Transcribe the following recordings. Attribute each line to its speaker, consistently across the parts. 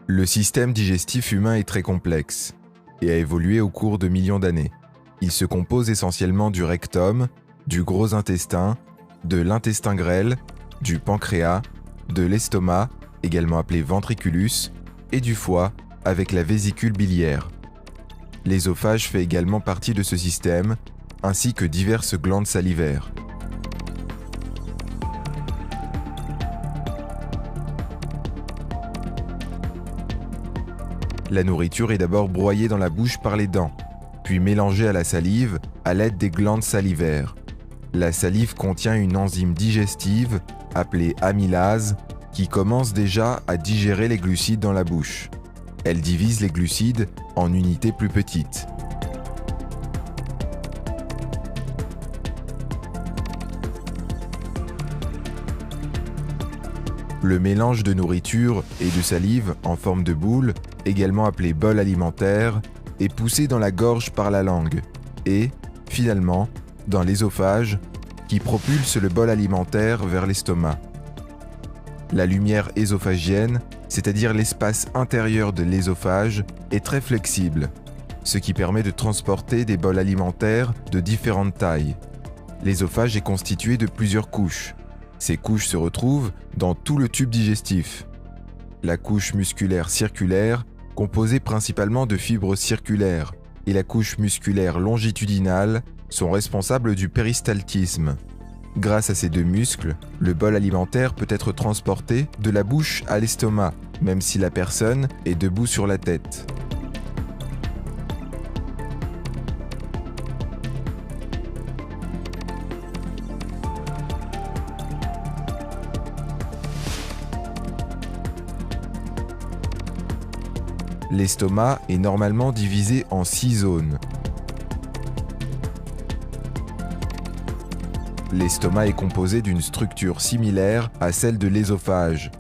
Speaker 1: Le système digestif humain est très complexe et a évolué au cours de millions d'années. Il se compose essentiellement du rectum, du gros intestin, de l'intestin grêle, du pancréas, de l'estomac, également appelé ventriculus, et du foie avec la vésicule biliaire. L'ésophage fait également partie de ce système, ainsi que diverses glandes salivaires. La nourriture est d'abord broyée dans la bouche par les dents, puis mélangée à la salive à l'aide des glandes salivaires. La salive contient une enzyme digestive appelée amylase qui commence déjà à digérer les glucides dans la bouche. Elle divise les glucides en unités plus petites. Le mélange de nourriture et de salive en forme de boule, également appelé bol alimentaire, est poussé dans la gorge par la langue et, finalement, dans l'ésophage, qui propulse le bol alimentaire vers l'estomac. La lumière ésophagienne, c'est-à-dire l'espace intérieur de l'ésophage, est très flexible, ce qui permet de transporter des bols alimentaires de différentes tailles. L'ésophage est constitué de plusieurs couches. Ces couches se retrouvent dans tout le tube digestif. La couche musculaire circulaire, composée principalement de fibres circulaires, et la couche musculaire longitudinale sont responsables du péristaltisme. Grâce à ces deux muscles, le bol alimentaire peut être transporté de la bouche à l'estomac, même si la personne est debout sur la tête. L'estomac est normalement divisé en 6 zones. L'estomac est composé d'une structure similaire à celle de l'ésophage.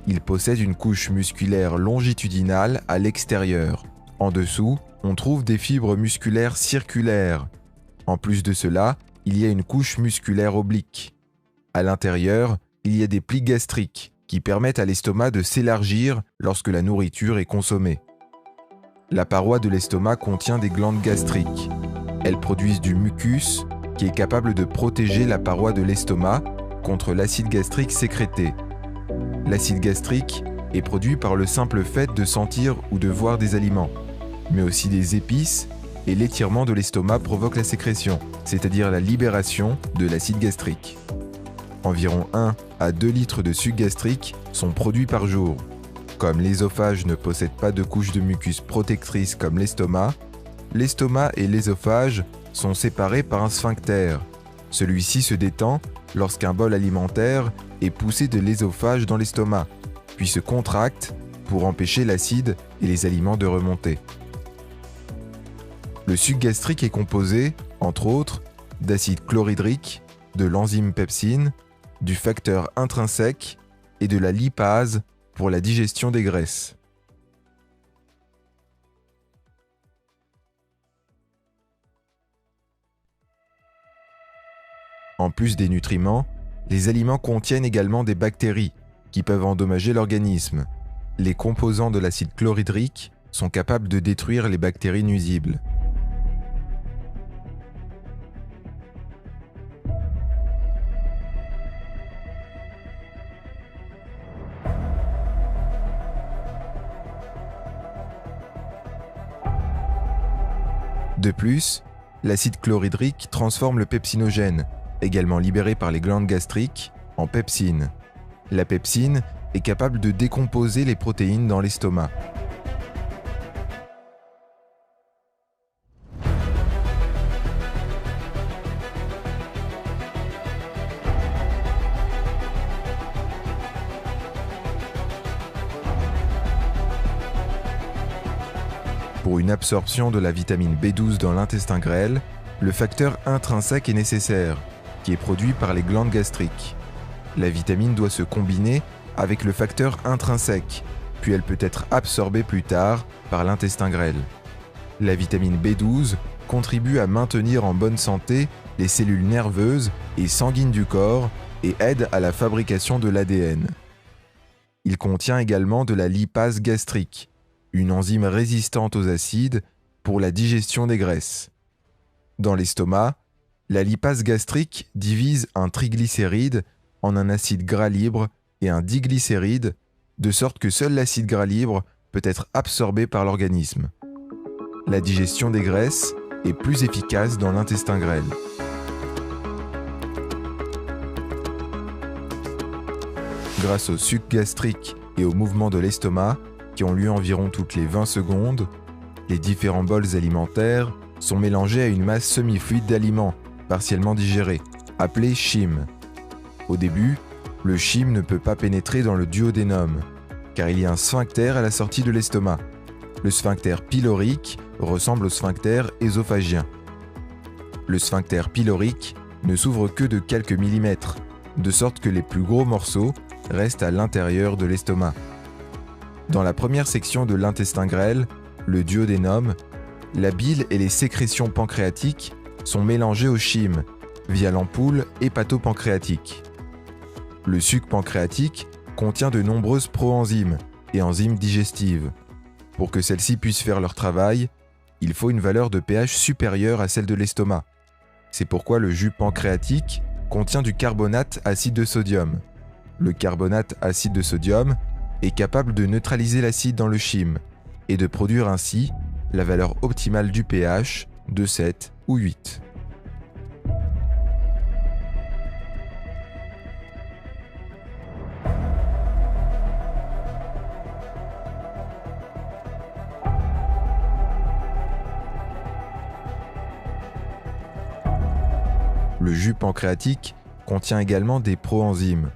Speaker 1: Il possède une couche musculaire longitudinale à l'extérieur. En dessous, on trouve des fibres musculaires circulaires. En plus de cela, il y a une couche musculaire oblique. À l'intérieur, il y a des plis gastriques qui permettent à l'estomac de s'élargir lorsque la nourriture est consommée. La paroi de l'estomac contient des glandes gastriques. Elles produisent du mucus qui est capable de protéger la paroi de l'estomac contre l'acide gastrique sécrété. L'acide gastrique est produit par le simple fait de sentir ou de voir des aliments, mais aussi des épices, et l'étirement de l'estomac provoque la sécrétion, c'est-à-dire la libération de l'acide gastrique. Environ 1 à 2 litres de suc gastrique sont produits par jour. Comme l'ésophage ne possède pas de couche de mucus protectrice comme l'estomac et l'ésophage sont séparés par un sphincter. Celui-ci se détend lorsqu'un bol alimentaire est poussé de l'ésophage dans l'estomac, puis se contracte pour empêcher l'acide et les aliments de remonter. Le suc gastrique est composé, entre autres, d'acide chlorhydrique, de l'enzyme pepsine, du facteur intrinsèque et de la lipase pour la digestion des graisses. En plus des nutriments, les aliments contiennent également des bactéries qui peuvent endommager l'organisme. Les composants de l'acide chlorhydrique sont capables de détruire les bactéries nuisibles. De plus, l'acide chlorhydrique transforme le pepsinogène, également libéré par les glandes gastriques, en pepsine. La pepsine est capable de décomposer les protéines dans l'estomac. Pour une absorption de la vitamine B12 dans l'intestin grêle, le facteur intrinsèque est nécessaire, qui est produit par les glandes gastriques. La vitamine doit se combiner avec le facteur intrinsèque, puis elle peut être absorbée plus tard par l'intestin grêle. La vitamine B12 contribue à maintenir en bonne santé les cellules nerveuses et sanguines du corps et aide à la fabrication de l'ADN. Il contient également de la lipase gastrique, une enzyme résistante aux acides pour la digestion des graisses. Dans l'estomac, la lipase gastrique divise un triglycéride en un acide gras libre et un diglycéride, de sorte que seul l'acide gras libre peut être absorbé par l'organisme. La digestion des graisses est plus efficace dans l'intestin grêle. Grâce au suc gastrique et au mouvement de l'estomac, qui ont lieu environ toutes les 20 secondes, les différents bols alimentaires sont mélangés à une masse semi-fluide d'aliments, partiellement digérés, appelée chyme. Au début, le chyme ne peut pas pénétrer dans le duodénum, car il y a un sphincter à la sortie de l'estomac. Le sphincter pylorique ressemble au sphincter œsophagien. Le sphincter pylorique ne s'ouvre que de quelques millimètres, de sorte que les plus gros morceaux restent à l'intérieur de l'estomac. Dans la première section de l'intestin grêle, le duodénum, la bile et les sécrétions pancréatiques sont mélangées au chyme via l'ampoule hépato-pancréatique. Le suc pancréatique contient de nombreuses proenzymes et enzymes digestives. Pour que celles-ci puissent faire leur travail, il faut une valeur de pH supérieure à celle de l'estomac. C'est pourquoi le jus pancréatique contient du carbonate acide de sodium. Le carbonate acide de sodium est capable de neutraliser l'acide dans le chyme et de produire ainsi la valeur optimale du pH de 7 ou 8. Le jus pancréatique contient également des proenzymes.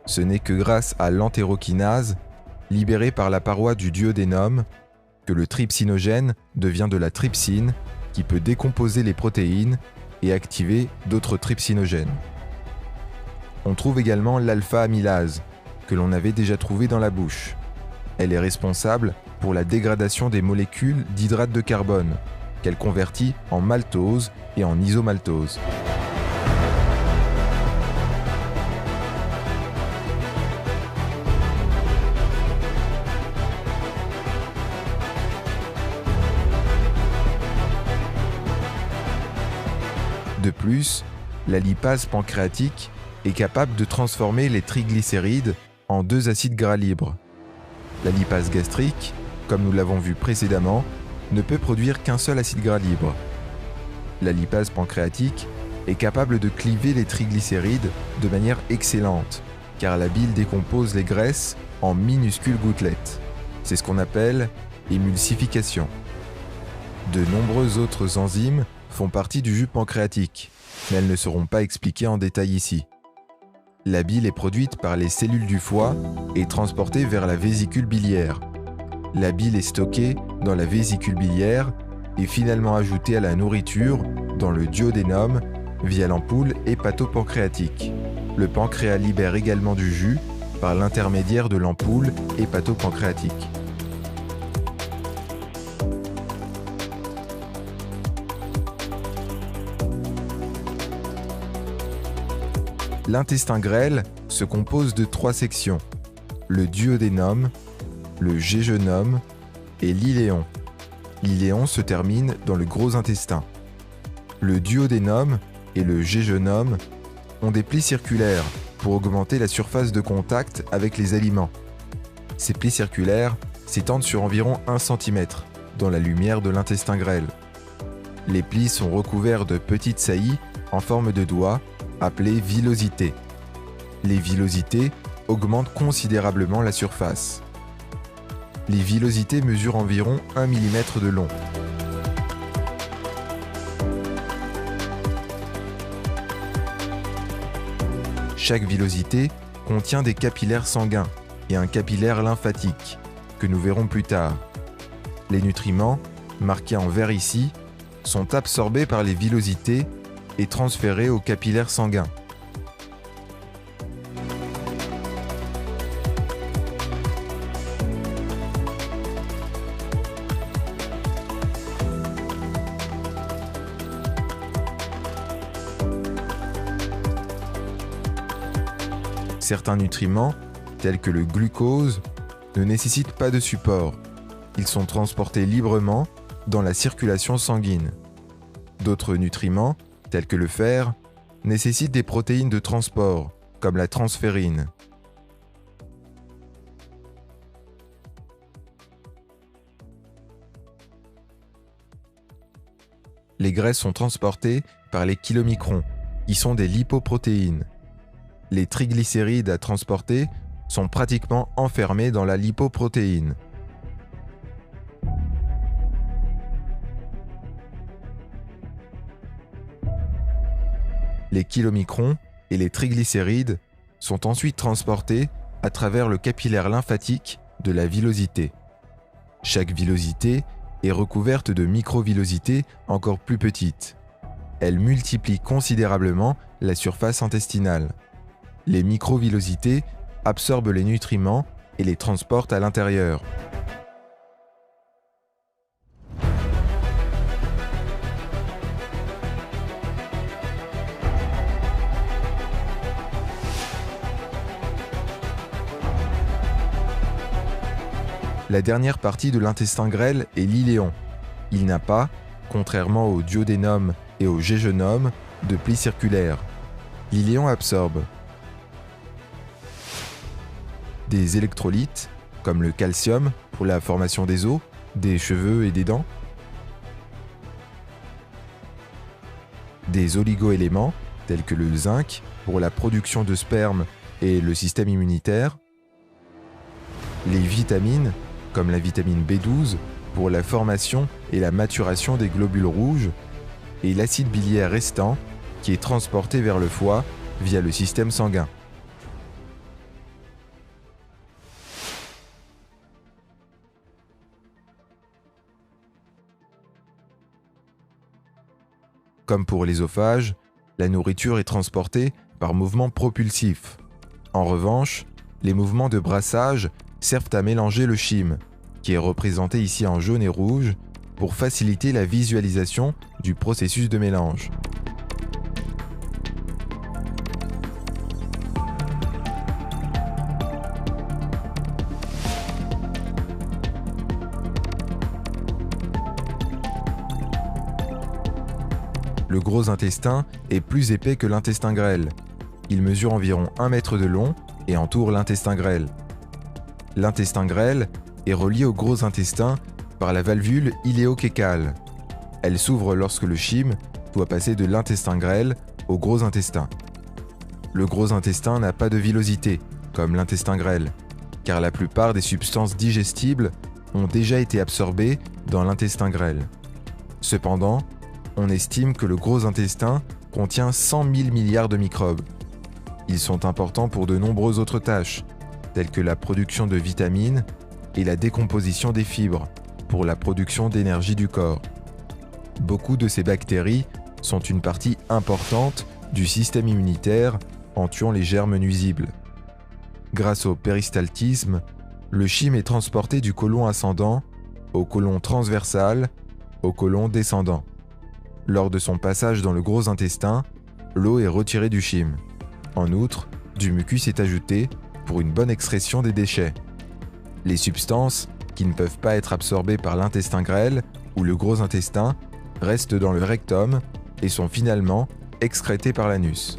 Speaker 1: Ce n'est que grâce à l'entérokinase, libérée par la paroi du duodénum, que le trypsinogène devient de la trypsine qui peut décomposer les protéines et activer d'autres trypsinogènes. On trouve également l'alpha-amylase, que l'on avait déjà trouvé dans la bouche. Elle est responsable pour la dégradation des molécules d'hydrate de carbone, qu'elle convertit en maltose et en isomaltose. De plus, la lipase pancréatique est capable de transformer les triglycérides en 2 acides gras libres. La lipase gastrique, comme nous l'avons vu précédemment, ne peut produire qu'un seul acide gras libre. La lipase pancréatique est capable de cliver les triglycérides de manière excellente, car la bile décompose les graisses en minuscules gouttelettes. C'est ce qu'on appelle émulsification. De nombreuses autres enzymes font partie du jus pancréatique, mais elles ne seront pas expliquées en détail ici. La bile est produite par les cellules du foie et transportée vers la vésicule biliaire. La bile est stockée dans la vésicule biliaire et finalement ajoutée à la nourriture dans le duodénum via l'ampoule hépato-pancréatique. Le pancréas libère également du jus par l'intermédiaire de l'ampoule hépato-pancréatique. L'intestin grêle se compose de 3 sections, le duodénum, le jéjunum et l'iléon. L'iléon se termine dans le gros intestin. Le duodénum et le jéjunum ont des plis circulaires pour augmenter la surface de contact avec les aliments. Ces plis circulaires s'étendent sur environ 1 cm dans la lumière de l'intestin grêle. Les plis sont recouverts de petites saillies en forme de doigts appelées villosités. Les villosités augmentent considérablement la surface. Les villosités mesurent environ 1 mm de long. Chaque villosité contient des capillaires sanguins et un capillaire lymphatique, que nous verrons plus tard. Les nutriments, marqués en vert ici, sont absorbés par les villosités et transférés aux capillaires sanguins. Certains nutriments, tels que le glucose, ne nécessitent pas de support. Ils sont transportés librement dans la circulation sanguine. D'autres nutriments, tels que le fer, nécessitent des protéines de transport, comme la transférine. Les graisses sont transportées par les chylomicrons, qui sont des lipoprotéines. Les triglycérides à transporter sont pratiquement enfermés dans la lipoprotéine. Les chylomicrons et les triglycérides sont ensuite transportés à travers le capillaire lymphatique de la villosité. Chaque villosité est recouverte de microvillosités encore plus petites. Elles multiplient considérablement la surface intestinale. Les microvillosités absorbent les nutriments et les transportent à l'intérieur. La dernière partie de l'intestin grêle est l'iléon. Il n'a pas, contrairement au duodénum et au jéjunum, de plis circulaires. L'iléon absorbe des électrolytes, comme le calcium pour la formation des os, des cheveux et des dents, des oligoéléments, tels que le zinc pour la production de sperme et le système immunitaire, les vitamines, comme la vitamine B12 pour la formation et la maturation des globules rouges, et l'acide biliaire restant qui est transporté vers le foie via le système sanguin. Comme pour l'ésophage, la nourriture est transportée par mouvements propulsifs. En revanche, les mouvements de brassage servent à mélanger le chyme, qui est représenté ici en jaune et rouge, pour faciliter la visualisation du processus de mélange. Le gros intestin est plus épais que l'intestin grêle. Il mesure environ 1 mètre de long et entoure l'intestin grêle. L'intestin grêle est relié au gros intestin par la valvule iléokécale. Elle s'ouvre lorsque le chyme doit passer de l'intestin grêle au gros intestin. Le gros intestin n'a pas de villosité, comme l'intestin grêle, car la plupart des substances digestibles ont déjà été absorbées dans l'intestin grêle. Cependant, on estime que le gros intestin contient 100 000 milliards de microbes. Ils sont importants pour de nombreuses autres tâches, telles que la production de vitamines et la décomposition des fibres, pour la production d'énergie du corps. Beaucoup de ces bactéries sont une partie importante du système immunitaire en tuant les germes nuisibles. Grâce au péristaltisme, le chyme est transporté du côlon ascendant au côlon transversal, au côlon descendant. Lors de son passage dans le gros intestin, l'eau est retirée du chyme. En outre, du mucus est ajouté pour une bonne excrétion des déchets. Les substances qui ne peuvent pas être absorbées par l'intestin grêle ou le gros intestin restent dans le rectum et sont finalement excrétées par l'anus.